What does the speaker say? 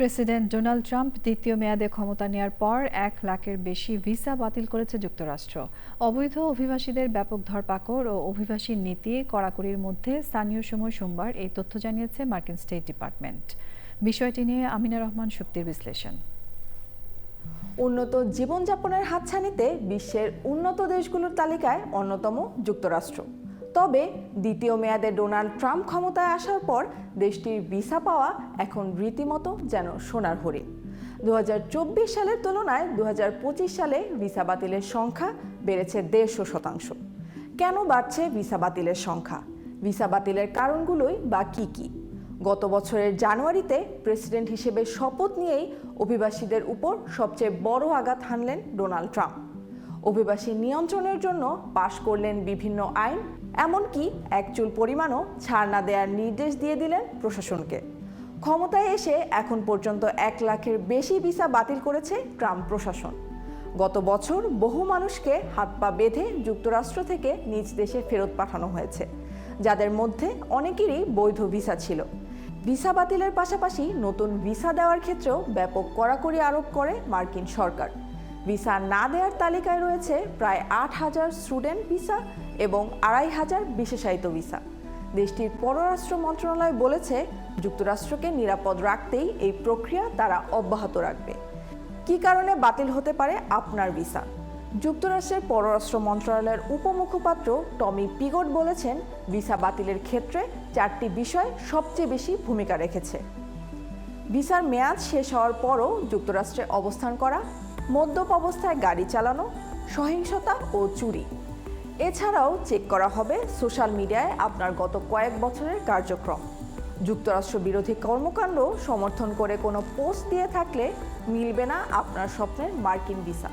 President Donald Trump দ্বিতীয় মেয়াদে ক্ষমতা নেয়ার পর ১ লাখের বেশি ভিসা বাতিল করেছে যুক্তরাষ্ট্র। অবৈধ অভিবাসীদের ব্যাপক ধরপাকড় ও অভিবাসী নীতি কড়াকড়ির মধ্যে স্থানীয় সময় সোমবার এই তথ্য জানিয়েছে মার্কিন স্টেট ডিপার্টমেন্ট। বিষয়টি নিয়ে আমিনা রহমান শুক্তির বিশ্লেষণ। উন্নত জীবনযাপনের হাতছানিতে বিশ্বের উন্নত দেশগুলোর তালিকায় অন্যতম যুক্তরাষ্ট্র। তবে দ্বিতীয় মেয়াদে ডোনাল্ড ট্রাম্প ক্ষমতায় আসার পর দেশটির ভিসা পাওয়া এখন রীতিমতো যেন সোনার হরিণ। ২০২৪ সালের তুলনায় ২০২৫ সালে ভিসা বাতিলের সংখ্যা বেড়েছে ১৫০%। কেন বাড়ছে ভিসা বাতিলের সংখ্যা? ভিসা বাতিলের কারণগুলোই বা কী? গত বছরের জানুয়ারিতে প্রেসিডেন্ট হিসেবে শপথ নিয়েই অভিবাসীদের উপর সবচেয়ে বড় আঘাত হানলেন ডোনাল্ড ট্রাম্প। অভিবাসী নিয়ন্ত্রণের জন্য পাশ করলেন বিভিন্ন আইন, এমনকি এক চুল পরিমাণও ছাড় না দেওয়ার নির্দেশ দিয়ে দিলেন প্রশাসনকে। ক্ষমতায় এসে এখন পর্যন্ত ১ লাখের বেশি ভিসা বাতিল করেছে ট্রাম্প প্রশাসন। গত বছর বহু মানুষকে হাত পা বেঁধে যুক্তরাষ্ট্র থেকে নিজ দেশে ফেরত পাঠানো হয়েছে, যাদের মধ্যে অনেকেরই বৈধ ভিসা ছিল। ভিসা বাতিলের পাশাপাশি নতুন ভিসা দেওয়ার ক্ষেত্রেও ব্যাপক কড়াকড়ি আরোপ করে মার্কিন সরকার। ভিসা না দেওয়ার তালিকায় রয়েছে প্রায় ৮,০০০ স্টুডেন্ট ভিসা এবং ২,৫০০ বিশেষায়িত ভিসা। দেশটির পররাষ্ট্র মন্ত্রণালয় বলেছে, যুক্তরাষ্ট্রকে নিরাপদ রাখতেই এই প্রক্রিয়া তারা অব্যাহত রাখবে। কী কারণে বাতিল হতে পারে আপনার ভিসা? যুক্তরাষ্ট্রের পররাষ্ট্র মন্ত্রণালয়ের উপমুখপাত্র টমি পিগট বলেছেন, ভিসা বাতিলের ক্ষেত্রে ৪টি বিষয় সবচেয়ে বেশি ভূমিকা রেখেছে। ভিসার মেয়াদ শেষ হওয়ার পরও যুক্তরাষ্ট্রে অবস্থান করা, মদ্যপ অবস্থায় গাড়ি চালানো, সহিংসতা ও চুরি। এছাড়াও চেক করা হবে সোশ্যাল মিডিয়ায় আপনার গত কয়েক বছরের কার্যক্রম। যুক্তরাষ্ট্র বিরোধী কর্মকাণ্ড সমর্থন করে কোনো পোস্ট দিয়ে থাকলে মিলবে না আপনার স্বপ্নের মার্কিন ভিসা।